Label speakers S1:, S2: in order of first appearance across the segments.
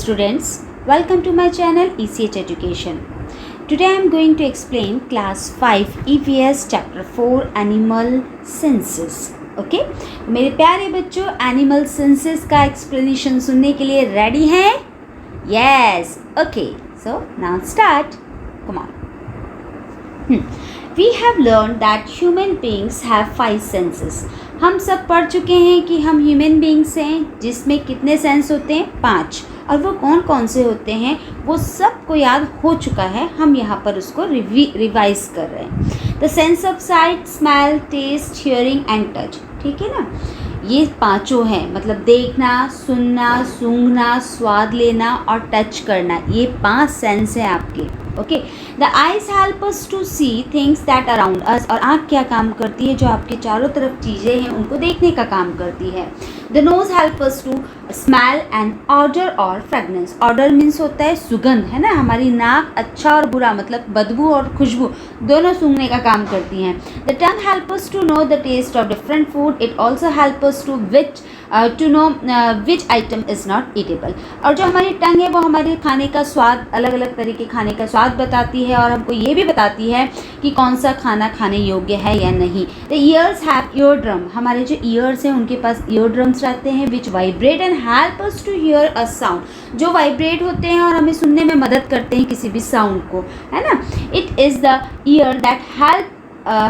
S1: students, welcome to my channel ECH Education. Today I am going to explain class 5 EVS chapter 4 animal senses. Okay? मेरे प्यारे बच्चों, animal senses का explanation सुनने के लिए ready हैं? Yes. Okay. So now start. Come on. We have learned that human beings have 5 senses. हम सब पढ़ चुके हैं कि हम ह्यूमन बींग्स हैं जिसमें कितने सेंस होते हैं 5, और वो कौन कौन से होते हैं वो सबको याद हो चुका है. हम यहाँ पर उसको रिवाइज कर रहे हैं. The sense of sight, smell, taste, hearing and touch. ठीक है ना, ये पांचों हैं, मतलब देखना, सुनना, सूंघना, स्वाद लेना और टच करना. ये 5 सेंस हैं आपके. Okay. The eyes help us to see things that around us. और आँख क्या काम करती है? जो आपके चारों तरफ चीज़ें हैं उनको देखने का काम करती है. The nose help us to smell and odour और फ्रेगनेंस. ऑडर मीन्स होता है सुगंध, है ना. हमारी नाक अच्छा और बुरा, मतलब बदबू और खुशबू दोनों सूंघने का काम करती हैं. The tongue help us to know the taste of different food. It also help us to know which item is not eatable. और जो हमारी टंग है वो हमारे खाने का स्वाद, अलग अलग तरह के खाने का स्वाद बताती है और हमको ये भी बताती है कि कौन सा खाना खाने योग्य है या नहीं. The years have ear drum. हमारे जो ईयर्स हैं उनके पास ईयर ड्रम्स रहते हैं which vibrate and help us to hear a sound. जो वाइब्रेट होते हैं और हमें सुनने में मदद करते हैं किसी भी साउंड को, है ना. It is the year that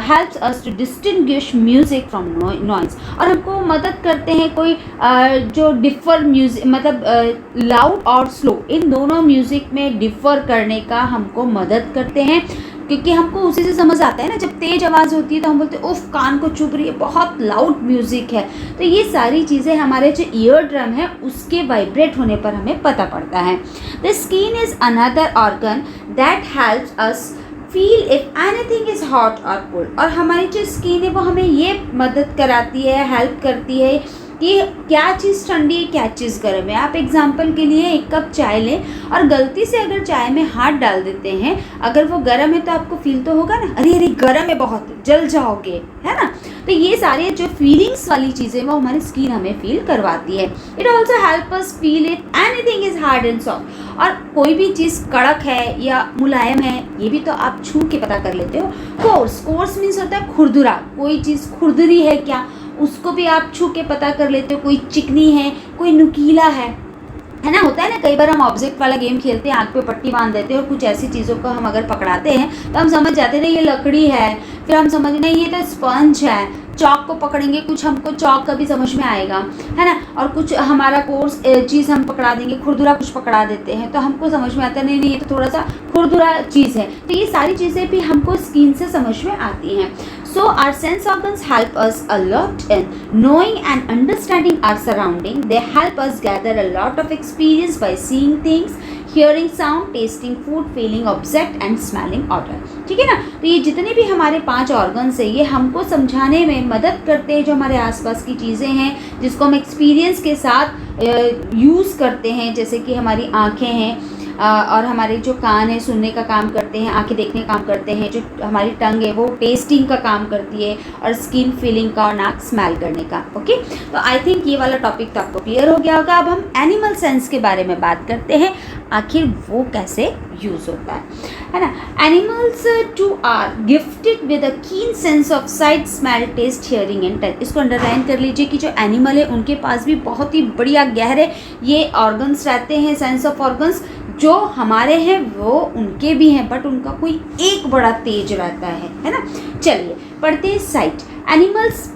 S1: helps us to distinguish music from noise. और हमको मदद करते हैं कोई जो डिफ़र म्यूज़िक, मतलब लाउड और स्लो, इन दोनों म्यूज़िक में डिफ़र करने का हमको मदद करते हैं, क्योंकि हमको उसी से समझ आता है ना. जब तेज़ आवाज़ होती है तो हम बोलते हैं उफ, कान को चुभ रही है, बहुत लाउड म्यूज़िक है. तो ये सारी चीज़ें हमारे जो ईयर ड्रम है उसके वाइब्रेट होने पर हमें पता पड़ता है. The skin is another organ that helps us feel if anything is hot और कोल्ड. और हमारी जो स्किन है वो हमें ये मदद कराती है, हेल्प करती है कि क्या चीज़ ठंडी है, क्या चीज़ गर्म है. आप एग्जांपल के लिए 1 कप चाय लें और गलती से अगर चाय में हाथ डाल देते हैं, अगर वो गर्म है तो आपको फील तो होगा ना, अरे अरे गर्म है, बहुत जल जाओगे, है ना. तो ये सारे जो फीलिंग्स वाली चीज़ें वो हमारी स्किन हमें फील करवाती है. It also help us feel it anything is hard and soft. और कोई भी चीज़ कड़क है या मुलायम है ये भी तो आप छू के पता कर लेते हो. कोर्स मीन्स होता है खुरदुरा. कोई चीज़ खुरदुरी है क्या, उसको भी आप छू के पता कर लेते हो. कोई चिकनी है, कोई नुकीला है ना. होता है ना, कई बार हम ऑब्जेक्ट वाला गेम खेलते हैं, आँख पे पट्टी बांध देते हैं और कुछ ऐसी चीज़ों को हम अगर पकड़ाते हैं तो हम समझ जाते हैं ना ये लकड़ी है, फिर हम समझ नहीं ये तो स्पंज है. चौक को पकड़ेंगे, कुछ हमको चौक का भी समझ में आएगा, है ना. और कुछ हमारा कोर्स चीज़ हम पकड़ा देंगे, खुरदुरा कुछ पकड़ा देते हैं तो हमको समझ में आता है नहीं ये तो थोड़ा सा खुरदुरा चीज़ है. तो ये सारी चीज़ें भी हमको स्किन से समझ में आती हैं. So our sense organs help us a lot in knowing and understanding our surrounding. They help us gather a lot of experience by seeing things, hearing sound, tasting food, feeling object and smelling odor. ठीक है ना. तो ये जितने भी हमारे 5 organs हैं ये हमको समझाने में मदद करते हैं जो हमारे आसपास की चीज़ें हैं जिसको हम एक्सपीरियंस के साथ यूज़ करते हैं. जैसे कि हमारी आँखें हैं और हमारे जो कान है सुनने का काम करते हैं, आंखें देखने का काम करते हैं, जो हमारी टंग है वो टेस्टिंग का काम करती है, और स्किन फीलिंग का और नाक स्मेल करने का. ओके. तो आई थिंक ये वाला टॉपिक तो आपको क्लियर हो गया होगा. अब हम एनिमल सेंस के बारे में बात करते हैं, आखिर वो कैसे यूज़ होता है ना. Animals too are gifted with a keen sense of sight, smell, taste, hearing and touch. इसको अंडरलाइन कर लीजिए कि जो एनिमल है उनके पास भी बहुत ही बढ़िया गहरे ये ऑर्गन्स रहते हैं, सेंस ऑफ ऑर्गन्स. जो हमारे हैं वो उनके भी हैं, बट उनका कोई एक बड़ा तेज रहता है ना. चलिए पढ़ते हैं. Site. Animals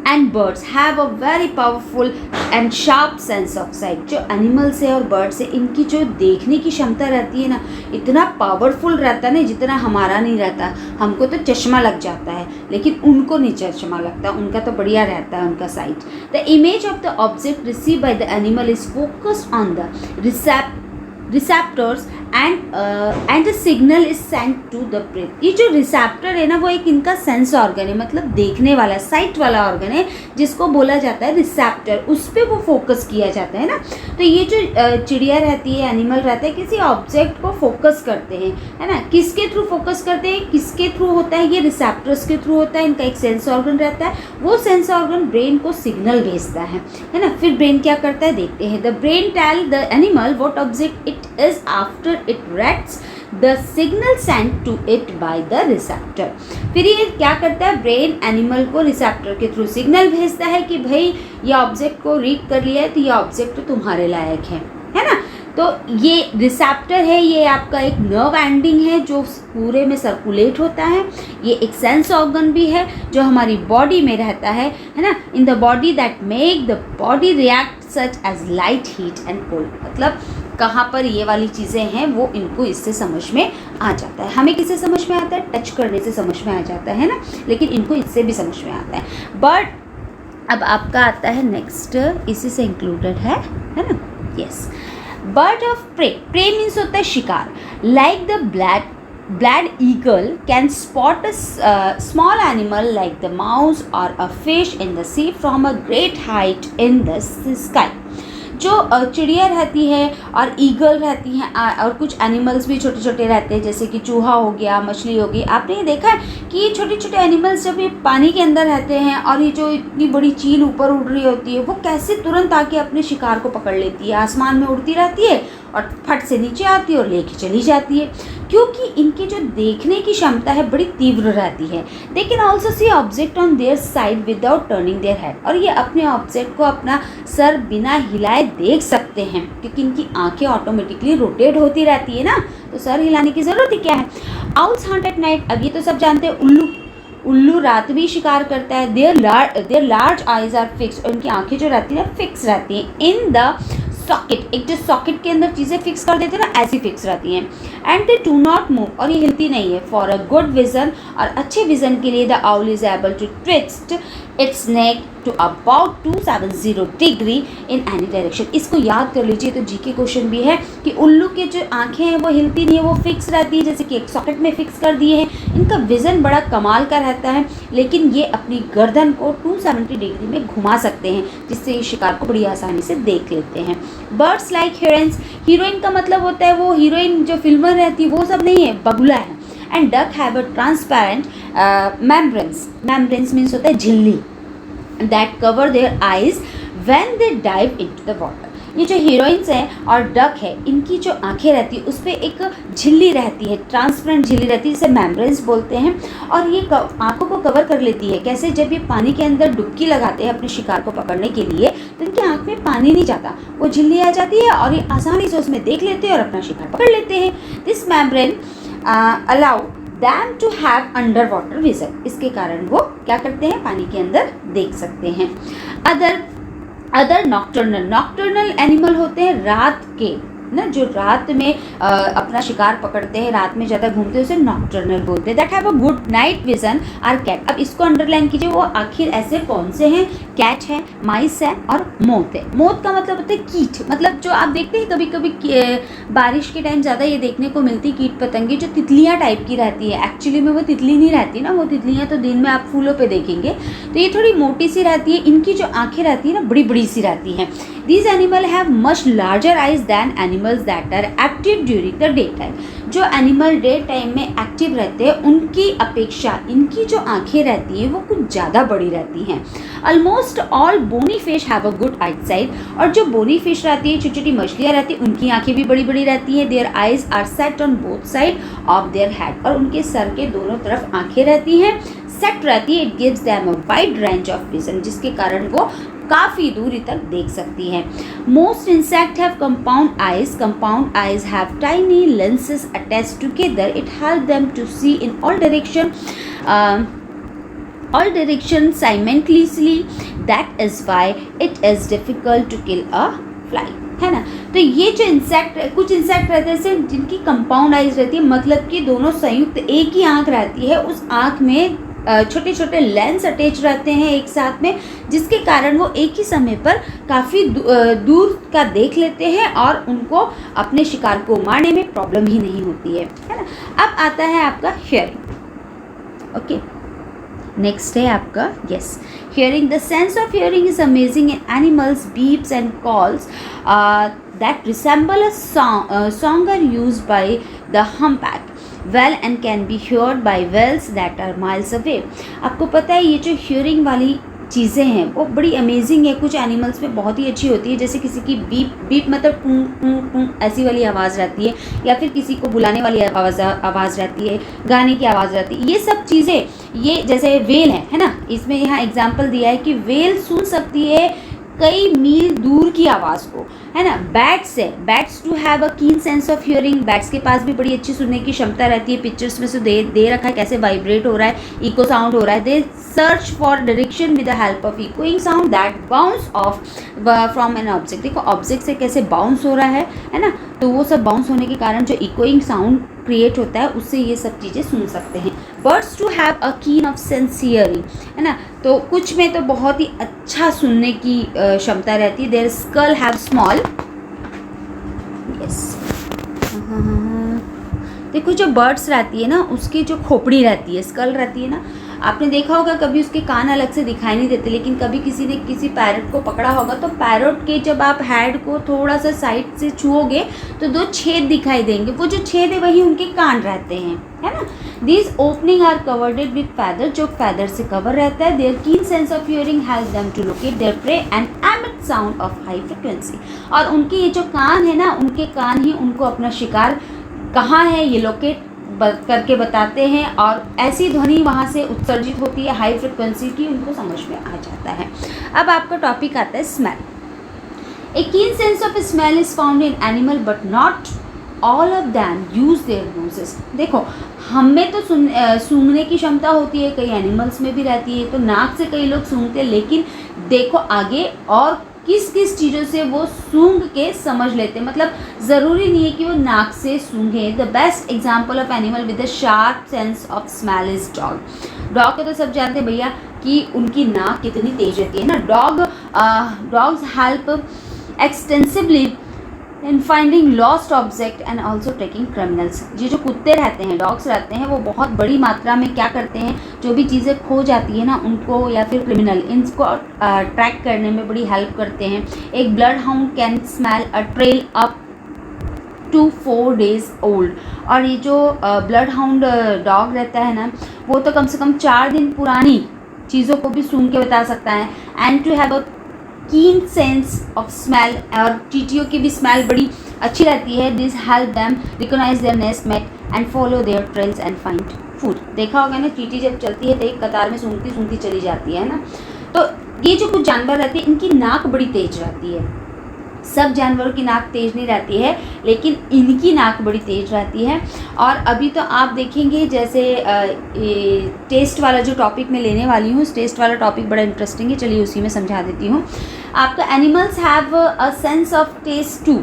S1: and birds have a very powerful and sharp sense of site. जो एनिमल्स है और बर्ड्स है इनकी जो देखने की क्षमता रहती है ना, इतना पावरफुल रहता है ना जितना हमारा नहीं रहता. हमको तो चश्मा लग जाता है लेकिन उनको नहीं चश्मा लगता, उनका तो बढ़िया रहता है उनका sight. The image of the object receive by the animal is focused on the receptors and the signal is send to the brain. ये जो रिसेप्टर है ना वो एक इनका सेंस ऑर्गन है, मतलब देखने वाला, साइट वाला ऑर्गन है, जिसको बोला जाता है रिसेप्टर। उस पर वो फोकस किया जाता है ना। तो ये जो चिड़िया रहती है, एनिमल रहता है, किसी ऑब्जेक्ट को फोकस करते हैं, है ना। किसके थ्रू फोकस करते हैं, किसके थ्रू होता है, ये रिसेप्टर्स के थ्रू होता है। इनका एक सेंस ऑर्गन रहता है, वो सेंस ऑर्गन ब्रेन को सिग्नल भेजता है ना। फिर ब्रेन क्या करता है देखते हैं। The brain tell the animal what object it is after it reacts the signal send to it by the receptor. फिर ये क्या करता है, ब्रेन एनिमल को रिसेप्टर के थ्रू सिग्नल भेजता है कि भाई ये ऑब्जेक्ट को रीड कर लिया है तो ये ऑब्जेक्ट तो तुम्हारे लायक है ना। तो ये रिसेप्टर है, ये आपका एक नर्व एंडिंग है जो पूरे में सर्कुलेट होता है। ये एक सेंस ऑर्गन भी है जो हमारी बॉडी में रहता है ना। In the body that make the body react such as light, heat and cold. मतलब कहाँ पर ये वाली चीज़ें हैं वो इनको इससे समझ में आ जाता है। हमें किससे समझ में आता है, टच करने से समझ में आ जाता है ना, लेकिन इनको इससे भी समझ में आता है। बट अब आपका आता है नेक्स्ट, इसी से इंक्लूडेड है ना। Yes, bird of prey. Prey means होता है शिकार। Like the bald eagle can spot a small animal like the mouse और a fish in the sea from a great height in the sky. जो चिड़िया रहती है और ईगल रहती हैं और कुछ एनिमल्स भी छोटे छोटे रहते हैं, जैसे कि चूहा हो गया, मछली हो गई। आपने ये देखा है कि ये छोटे छोटे एनिमल्स जब ये पानी के अंदर रहते हैं और ये जो इतनी बड़ी चील ऊपर उड़ रही होती है, वो कैसे तुरंत आके अपने शिकार को पकड़ लेती है। आसमान में उड़ती रहती है और फट से नीचे आती है और लेके चली जाती है, क्योंकि इनकी जो देखने की क्षमता है बड़ी तीव्र रहती है। They can also see object on their side without turning there head. और ये अपने ऑब्जेक्ट को अपना सर बिना हिलाए देख सकते हैं, क्योंकि इनकी आंखें ऑटोमेटिकली रोटेट होती रहती है ना, तो सर हिलाने की ज़रूरत ही क्या है। Owls Hunt at night. अब ये तो सब जानते हैं। उल्लू रात भी शिकार करता है। Their large eyes are fix. उनकी आंखें जो रहती है फिक्स रहती हैं इन द सॉकेट। एक जो सॉकेट के अंदर चीज़ें फिक्स कर देते हैं ना, ऐसी फिक्स रहती हैं। And they do not move, और ये हिलती नहीं है। फॉर अ गुड विजन, और अच्छे विजन के लिए the owl is able to twist its neck to about 270 degree in any direction. इसको याद कर लीजिए। तो जीके क्वेश्चन भी है कि उल्लू के जो आंखें हैं वो हिलती नहीं है, वो फिक्स रहती है, जैसे कि एक सॉकेट में फिक्स कर दिए हैं। इनका विज़न बड़ा कमाल का रहता है, लेकिन ये अपनी गर्दन को 270 डिग्री में घुमा सकते हैं, जिससे ये शिकार को बड़ी आसानी से देख लेते हैं। Birds like heroines. हीरोइन का मतलब होता है वो हीरोइन जो फिल्मर रहती है, वो सब नहीं है, बगुला है। And duck have a transparent membranes means होता है झिल्ली, that cover their eyes when they dive into the water। ये जो हीरोइंस हैं और डक है, इनकी जो आंखें रहती है उस पर एक झिल्ली रहती है, ट्रांसपेरेंट झिल्ली रहती है, जिसे मेम्ब्रेन्स बोलते हैं। और ये आंखों को कवर कर लेती है। कैसे, जब ये पानी के अंदर डुबकी लगाते हैं अपने शिकार को पकड़ने के लिए, तो इनकी आंख में पानी नहीं जाता, वो झिल्ली आ जाती है और ये आसानी से उसमें देख लेते हैं और अपना शिकार पकड़ लेते हैं। This membrane allow them to have underwater vision. इसके कारण वो क्या करते हैं, पानी के अंदर देख सकते हैं। अदर नॉक्टर्नल एनिमल होते हैं रात के ना, जो रात में अपना शिकार पकड़ते हैं, रात में ज़्यादा घूमते हैं, उसे नॉक्टर्नल बोलते हैं। That have a good night vision are cat. अब इसको अंडरलाइन कीजिए, वो आखिर ऐसे कौन से हैं, कैट है, माइस है और मोथ है। मोथ का मतलब होता है कीट, मतलब जो आप देखते हैं कभी कभी बारिश के टाइम ज़्यादा ये देखने को मिलती कीट पतंगे, जो तितलियाँ टाइप की रहती है। एक्चुअली में वो तितली नहीं रहती ना, वो तितलियाँ तो दिन में आप फूलों पे देखेंगे, तो ये थोड़ी मोटी सी रहती है। इनकी जो आँखें रहती है ना, बड़ी बड़ी सी रहती हैं। These animal have much larger eyes than animals that are active during the daytime। जो एनिमल डे टाइम में एक्टिव रहते हैं उनकी अपेक्षा इनकी जो आंखें रहती हैं वो कुछ ज़्यादा बड़ी रहती हैं। Almost all bony fish have a good eyesight. और जो बोनी फिश रहती है, छोटी छोटी मछलियाँ रहती हैं, उनकी आंखें भी बड़ी बड़ी रहती हैं। Their eyes are set on both side of their head. और उनके सर के दोनों तरफ आंखें रहती हैं, सेट रहती है। It gives them a wide range of vision, जिसके कारण वो काफ़ी दूरी तक देख सकती हैं। Most insect have compound eyes. Compound eyes have tiny lenses attached together. It help them to see in all direction simultaneously. That is why it is difficult to kill a fly, है ना। तो ये जो insect, कुछ insect रहते हैं जिनकी compound eyes रहती है, मतलब कि दोनों संयुक्त एक ही आँख रहती है, उस आँख में छोटे छोटे लेंस अटैच रहते हैं एक साथ में, जिसके कारण वो एक ही समय पर काफ़ी दूर का देख लेते हैं और उनको अपने शिकार को मारने में प्रॉब्लम ही नहीं होती है ना। अब आता है आपका हियरिंग। ओके, नेक्स्ट है आपका yes hearing. The sense of hearing is amazing in animals, beeps and calls that resemble a song are used by the humpback well and can be heard by whales that are miles away। आपको पता है ये जो hearing वाली चीज़ें हैं वो बड़ी अमेजिंग है, कुछ एनिमल्स में बहुत ही अच्छी होती है, जैसे किसी की बीप मतलब टूं टूं टूं ऐसी वाली आवाज़ रहती है, या फिर किसी को बुलाने वाली आवाज़ रहती है, गाने की आवाज़ रहती है। ये सब चीज़ें, ये जैसे वेल है ना, इसमें यहाँ एग्जाम्पल दिया है कि वेल सुन सकती है कई मील दूर की आवाज़ को, है ना। बैट्स है, bats to have a keen sense of hearing, bats के पास भी बड़ी अच्छी सुनने की क्षमता रहती है। पिक्चर्स में से दे रखा है कैसे वाइब्रेट हो रहा है, इको साउंड हो रहा है। They search for direction with the help of echoing sound that bounce off from an object. देखो ऑब्जेक्ट से कैसे बाउंस हो रहा है ना, तो वो सब बाउंस होने के कारण जो इकोइंग साउंड क्रिएट होता है उससे ये सब चीज़ें सुन सकते हैं। बर्ड्स टू हैव अ कीन ऑफ सेंस हियरिंग, है ना, तो कुछ में तो बहुत ही अच्छा सुनने की क्षमता रहती है। Their skull have small yes देखो जो बर्ड्स रहती है ना उसकी जो खोपड़ी रहती है, स्कल रहती है ना, आपने देखा होगा कभी उसके कान अलग से दिखाई नहीं देते, लेकिन कभी किसी ने किसी पैरट को पकड़ा होगा तो पैरट के जब आप हेड को थोड़ा सा साइड से छुओगे तो दो छेद दिखाई देंगे, वो जो छेद है वही उनके कान रहते हैं, है ना। These opening are covered with feather, जो फैदर से कवर रहता है। Their keen sense of hearing help them to locate their prey and emit sound of high frequency. और उनके ये जो कान है ना, उनके कान ही उनको अपना शिकार कहाँ है ये लोकेट करके बताते हैं, और ऐसी ध्वनि वहाँ से उत्सर्जित होती है हाई फ्रिक्वेंसी की, उनको समझ में आ जाता है। अब आपका टॉपिक आता है स्मेल। ए कीन sense of smell is found in animal but not all of them use their noses. देखो हमें तो सूंघने की क्षमता होती है, कई एनिमल्स में भी रहती है, तो नाक से कई लोग सूंघते हैं, लेकिन देखो आगे और किस किस चीज़ों से वो सूंघ के समझ लेते हैं, मतलब ज़रूरी नहीं है कि वो नाक से सूंघे। The best example of animal with the sharp sense of smell is dog. Dog के तो सब जानते हैं भैया कि उनकी नाक कितनी तेज रहती है ना। Dogs help extensively in finding lost object and also tracking criminals. ये जो कुत्ते रहते हैं, डॉग्स रहते हैं, वो बहुत बड़ी मात्रा में क्या करते हैं, जो भी चीज़ें खो जाती है ना उनको, या फिर क्रिमिनल, इनको ट्रैक करने में बड़ी हेल्प करते हैं। एक bloodhound can smell a trail up to 4 days old. और ये जो ब्लड हाउंड डॉग रहता है ना, वो तो कम से कम 4 दिन पुरानी चीज़ों को भी सूंघ के बता सकता है। And to have a keen sense of smell, और चींटियों की भी स्मेल बड़ी अच्छी रहती है। This help them recognise their nest mate and follow their trails and find food. देखा होगा ना, चींटी जब चलती है तो एक कतार में सूंघती सूंघती चली जाती है ना। तो ये जो कुछ जानवर रहते हैं इनकी नाक बड़ी तेज रहती है। सब जानवरों की नाक तेज़ नहीं रहती है, लेकिन इनकी नाक बड़ी तेज़ रहती है। और अभी तो आप देखेंगे जैसे टेस्ट वाला जो टॉपिक मैं लेने वाली हूँ, टेस्ट वाला टॉपिक बड़ा इंटरेस्टिंग है, चलिए उसी में समझा देती हूँ आपका। Animals have a sense of taste too,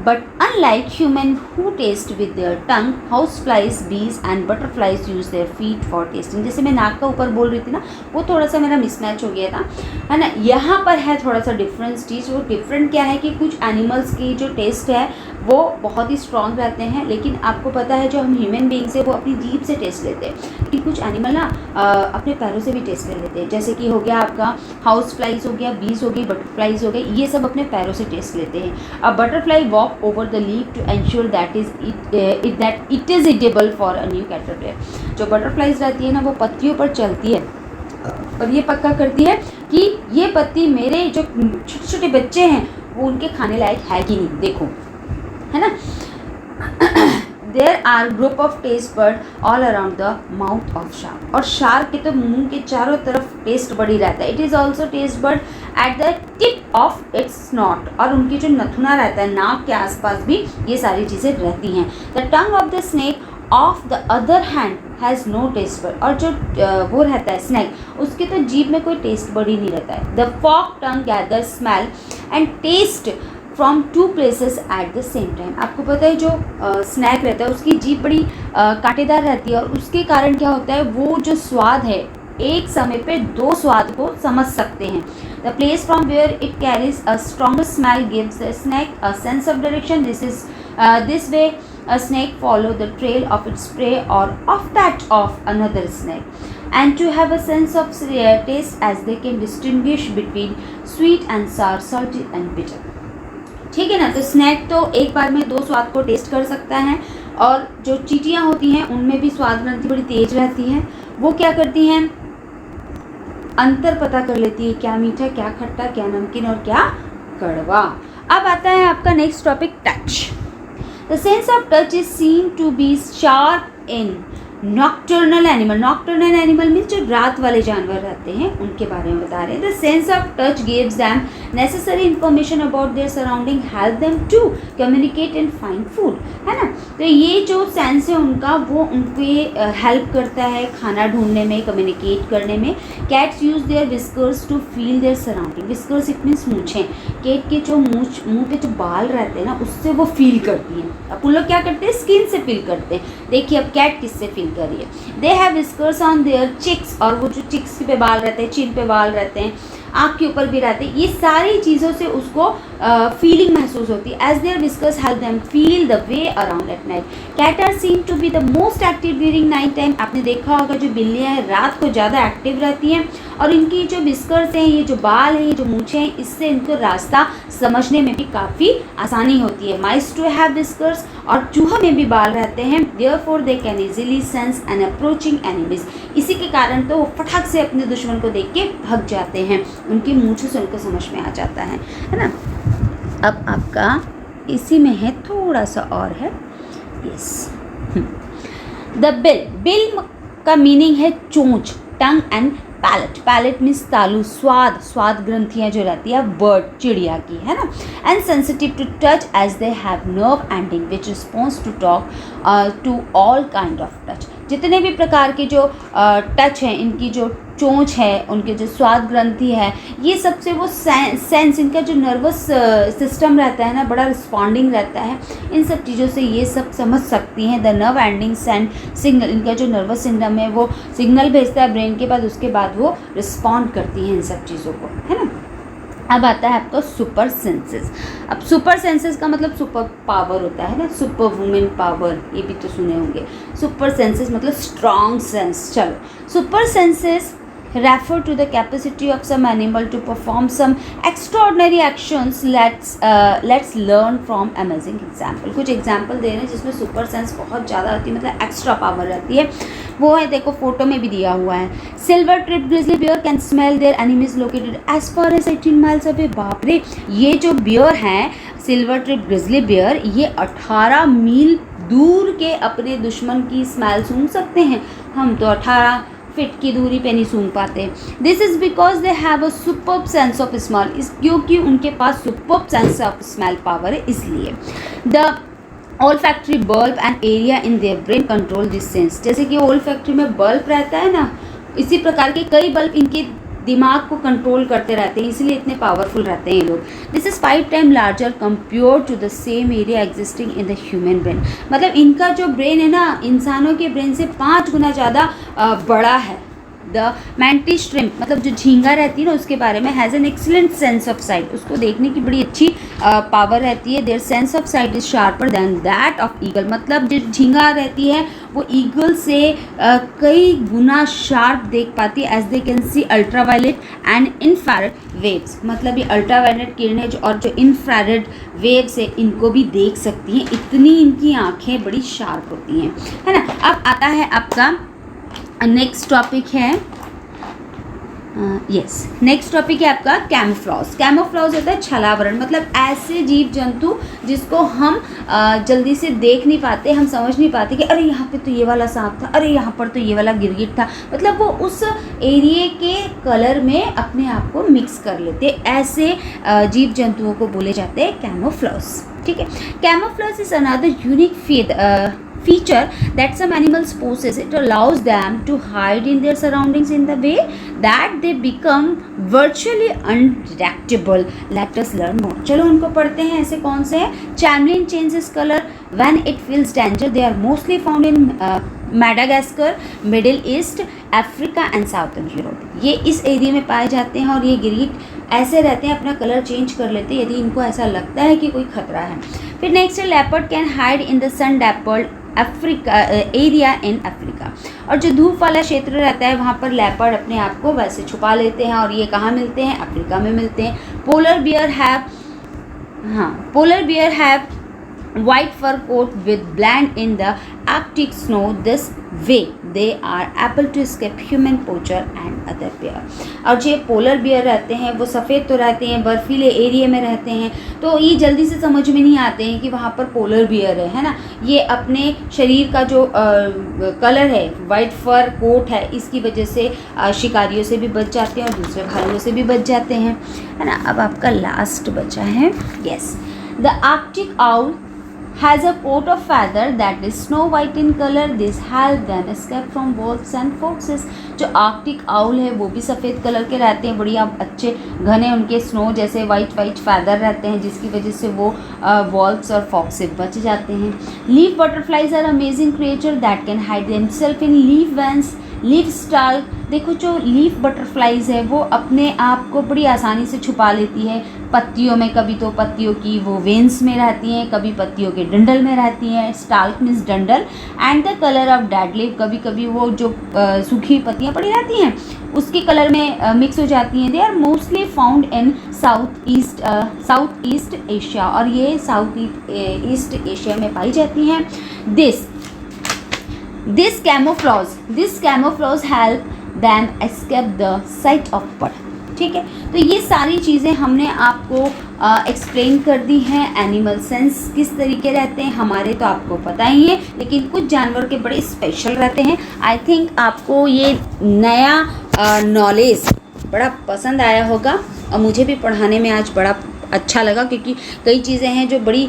S1: but unlike human who taste with their tongue, house flies, bees and butterflies use their feet for tasting. जैसे मैं नाक का ऊपर बोल रही थी ना, वो थोड़ा सा मेरा मिसमैच हो गया था, है ना। यहाँ पर है थोड़ा सा डिफरेंस चीज़। वो डिफरेंट क्या है कि कुछ एनिमल्स की जो टेस्ट है वो बहुत ही स्ट्रॉन्ग रहते हैं, लेकिन आपको पता है जो हम ह्यूमन बींग्स है वो अपनी जीभ से टेस्ट लेते हैं, लेकिन कुछ एनिमल ना अपने पैरों से भी टेस्ट ले लेते हैं। जैसे कि हो गया आपका हाउस फ्लाइज हो गया, बीज हो गई, बटरफ्लाइज हो गई, ये सब अपने पैरों से टेस्ट लेते हैं। A butterfly walk over the leaf to ensure that it is eatable for a new caterpillar. जो बटरफ्लाइज रहती है ना वो पत्तियों पर चलती है और ये पक्का करती है कि ये पत्ती मेरे जो छोटे छोटे बच्चे हैं वो उनके खाने लायक है कि नहीं, देखो, है ना। There are group of taste बर्ड all around the mouth of shark. और शार्क के तो मुंह के चारों तरफ टेस्ट बर्ड ही रहता है। It is also taste bud at the tip of its snout. और उनकी जो नथुना रहता है, नाक के आसपास भी ये सारी चीज़ें रहती हैं। The tongue of the snake of the other hand has no taste बर्ड। और जो वो रहता है स्नैक, उसके तो जीभ में कोई टेस्ट बर्ड ही नहीं रहता है। The fork tongue gather smell and taste from 2 places at the same time. आपको पता है जो स्नैक रहता है उसकी जीभ बड़ी कांटेदार रहती है, और उसके कारण क्या होता है वो जो स्वाद है एक समय पे दो स्वाद को समझ सकते हैं। The place from where it carries a stronger smell gives the snake a sense of direction. This way a snake follow the trail of its prey or of that of another snake, and to have a sense of taste as they can distinguish between sweet and sour, salty and bitter। ठीक है ना, तो snack तो एक बार में दो स्वाद को टेस्ट कर सकता है, और जो चींटियाँ होती हैं उनमें भी स्वाद ग्रंथि बड़ी तेज रहती है। वो क्या करती हैं, अंतर पता कर लेती है, क्या मीठा, क्या खट्टा, क्या नमकीन और क्या कड़वा। अब आता है आपका next topic, touch. The sense of touch is seen to be sharp in nocturnal animal। nocturnal animal means जो रात वाले जानवर रहते हैं उनके बारे में बता रहे हैं। The sense of touch gives them necessary information about their surrounding, help them to communicate and find food, है ना। तो ये जो सेंस है उनका, वो उनके हेल्प करता है खाना ढूंढने में, कम्युनिकेट करने में। Cats use their whiskers to feel their surrounding. Whiskers it means मूछें। कैट के जो मुँह के जो बाल रहते हैं ना, उससे वो फील करती हैं। अपन लोग क्या करते हैं, स्किन से फील करते हैं। देखिए अब कैट किससे फील कर रही है। They have whiskers on their cheeks, और वो जो चिक्स पे बाल रहते हैं, चिन पे बाल रहते हैं, आँख के ऊपर भी रहते हैं। ये सारी चीज़ों से उसको फीलिंग महसूस होती है। As their whiskers help them feel the way around at night. Cat are seen to be the most active during night time. आपने देखा होगा जो बिल्लियाँ हैं रात को ज़्यादा एक्टिव रहती हैं, और इनकी जो विस्कर्स हैं, ये जो बाल हैं, ये जो मूछें हैं, इससे इनको रास्ता समझने में भी काफ़ी आसानी होती है। माइस टू हैव विस्कर्स, और चूहा में भी बाल रहते हैं। Therefore they can easily sense an approaching enemies. इसी के कारण तो वो फटाक से अपने दुश्मन को देख के भाग जाते हैं, उनकी मूंछों से उनको समझ में आ जाता है ना। अब आपका इसी में है, थोड़ा सा और है, यस। द बिल, बिल का मीनिंग है चोंच, tongue and palate. Palate means तालू, स्वाद ग्रंथियाँ जो रहती है बर्ड, चिड़िया की, है ना। And sensitive to touch as they have nerve ending which response to talk to all kind of touch. जितने भी प्रकार के जो टच हैं, इनकी जो चोंच है, उनके जो स्वाद ग्रंथि है, ये सबसे वो सेंस, इनका जो नर्वस सिस्टम रहता है ना, बड़ा रिस्पॉन्डिंग रहता है। इन सब चीज़ों से ये सब समझ सकती हैं। The nerve ending send signal, इनका जो नर्वस सिस्टम है वो सिग्नल भेजता है ब्रेन के पास, उसके बाद वो रिस्पॉन्ड करती हैं इन सब चीज़ों को, है ना। अब आता है आपका सुपर सेंसेस। अब सुपर सेंसेस का मतलब सुपर पावर होता है ना, सुपर वुमेन पावर, ये भी तो सुने होंगे। सुपर सेंसेस मतलब स्ट्रॉन्ग सेंस। चलो, super senses refer to the capacity of some animal to perform some extraordinary actions। let's learn from amazing example। कुछ एग्जाम्पल दे रहे हैं जिसमें सुपर सेंस बहुत ज़्यादा होती है, मतलब एक्स्ट्रा पावर रहती है। वो है, देखो फोटो में भी दिया हुआ है। Silver tip grizzly bear can smell their enemies located as far as 18 miles away. बाप रे, ये जो बियर हैं, सिल्वर ट्रिप ग्रिजली बियर, ये 18 मील दूर के अपने दुश्मन की स्मेल सूंघ सकते हैं। हम तो 18 फीट की दूरी पे नहीं सूंघ पाते। This is because they have a superb sense of smell, क्योंकि उनके पास superb sense of smell power है, इसलिए। The olfactory bulb and area in their brain control this sense। जैसे कि olfactory में बल्ब रहता है ना, इसी प्रकार के कई बल्ब इनके दिमाग को कंट्रोल करते रहते हैं, इसलिए इतने पावरफुल रहते हैं ये लोग। This is 5 time larger compare to the same area existing in the human brain. मतलब इनका जो ब्रेन है ना, इंसानों के ब्रेन से 5 गुना ज़्यादा बड़ा है। द मैंटिस श्रिम्प, मतलब जो झींगा रहती है ना, उसके बारे में has an excellent sense of sight. उसको देखने की बड़ी अच्छी पावर रहती है। Their sense of sight is sharper than that of eagle. मतलब जो झींगा रहती है वो ईगल से कई गुना शार्प देख पाती है। As they can see ultraviolet and infrared waves. मतलब ये अल्ट्रावायलेट किरणें और जो इंफ्रारेड वेव्स है, इनको भी देख सकती हैं, इतनी इनकी आँखें बड़ी शार्प होती हैं, है ना। अब आता है आपका नेक्स्ट टॉपिक है, नेक्स्ट टॉपिक है आपका कैमोफ्लॉज। कैमोफ्लॉज होता है छलावरण। मतलब ऐसे जीव जंतु जिसको हम जल्दी से देख नहीं पाते, हम समझ नहीं पाते कि अरे यहाँ पे तो ये वाला सांप था, अरे यहाँ पर तो ये वाला गिरगिट था। मतलब वो उस एरिए के कलर में अपने आप को मिक्स कर लेते। ऐसे जीव जंतुओं को बोले जाते हैं कैमोफ्लॉज, ठीक है। Camouflage is another unique feature that some animals possess। it allows them to hide in their surroundings in the way that they become virtually undetectable। let us learn more। चलो उनको पढ़ते हैं। ऐसे कौन से हैं? Chameleon changes color when it feels danger। they are mostly found in Madagascar, middle east, Africa and southern Europe. ये इस एरिया में पाए जाते हैं और ये गिरीट ऐसे रहते हैं, अपना कलर चेंज कर लेते हैं यदि इनको ऐसा लगता है कि कोई खतरा है। फिर नेक्स्ट है leopard can hide in the sun dappled Africa area in Africa. और जो धूप वाला क्षेत्र रहता है वहाँ पर लेपर्ड अपने आप को वैसे छुपा लेते हैं और ये कहाँ मिलते हैं? अफ्रीका में मिलते हैं। Polar bear have white fur coat with blend in the Arctic snow. This way they are able to escape human poacher and other bear. और जो पोलर बियर रहते हैं वो सफ़ेद तो रहते हैं, बर्फीले एरिया में रहते हैं, तो ये जल्दी से समझ में नहीं आते हैं कि वहाँ पर पोलर बियर है ना। ये अपने शरीर का जो कलर है, वाइट फर कोट है, इसकी वजह से शिकारियों से भी बच जाते हैं और दूसरे भाइयों से भी बच जाते हैं, है ना। अब आपका लास्ट बचा है, yes, the Arctic owl has a coat of feather that is snow white in color. This help them escape from wolves and foxes. जो आर्कटिक आउल है वो भी सफ़ेद कलर के रहते हैं, बढ़िया अच्छे घने उनके स्नो जैसे वाइट फैदर रहते हैं, जिसकी वजह से वो वॉल्व्स और फॉक्स से बच जाते हैं। Leaf butterflies are amazing creature that can hide themselves in leaf veins, leaf stalk. देखो जो लीफ बटरफ्लाइज है वो अपने आप को बड़ी आसानी से छुपा लेती है पत्तियों में, कभी तो पत्तियों की वो वेन्स में रहती हैं, कभी पत्तियों के डंडल में रहती हैं, स्टाल्क मीन्स डंडल, and the colour of dead leaf, कभी कभी वो जो सूखी पत्तियाँ पड़ी रहती हैं उसके कलर में मिक्स हो जाती हैं। They are mostly found in South East Asia, और ये साउथ ईस्ट एशिया में पाई जाती हैं। This camouflage help them escape the sight of bird. ठीक है, तो ये सारी चीज़ें हमने आपको एक्सप्लेन कर दी हैं। एनिमल सेंस किस तरीके रहते हैं हमारे तो आपको पता ही है, लेकिन कुछ जानवर के बड़े स्पेशल रहते हैं। आई थिंक आपको ये नया नॉलेज बड़ा पसंद आया होगा और मुझे भी पढ़ाने में आज बड़ा अच्छा लगा, क्योंकि कई चीज़ें हैं जो बड़ी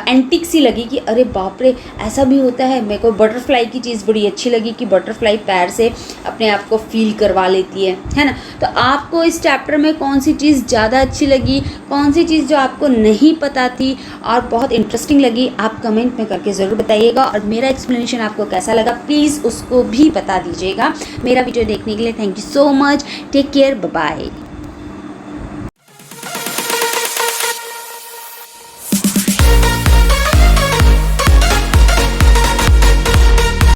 S1: एंटिक सी लगी कि अरे बाप रे ऐसा भी होता है। मेरे को बटरफ्लाई की चीज़ बड़ी अच्छी लगी कि बटरफ्लाई पैर से अपने आप को फील करवा लेती है ना। तो आपको इस चैप्टर में कौन सी चीज़ ज़्यादा अच्छी लगी, कौन सी चीज़ जो आपको नहीं पता थी और बहुत इंटरेस्टिंग लगी, आप कमेंट में करके ज़रूर बताइएगा। और मेरा एक्सप्लेनेशन आपको कैसा लगा प्लीज़ उसको भी बता दीजिएगा। मेरा वीडियो देखने के लिए thank you so much. Take care, bye bye.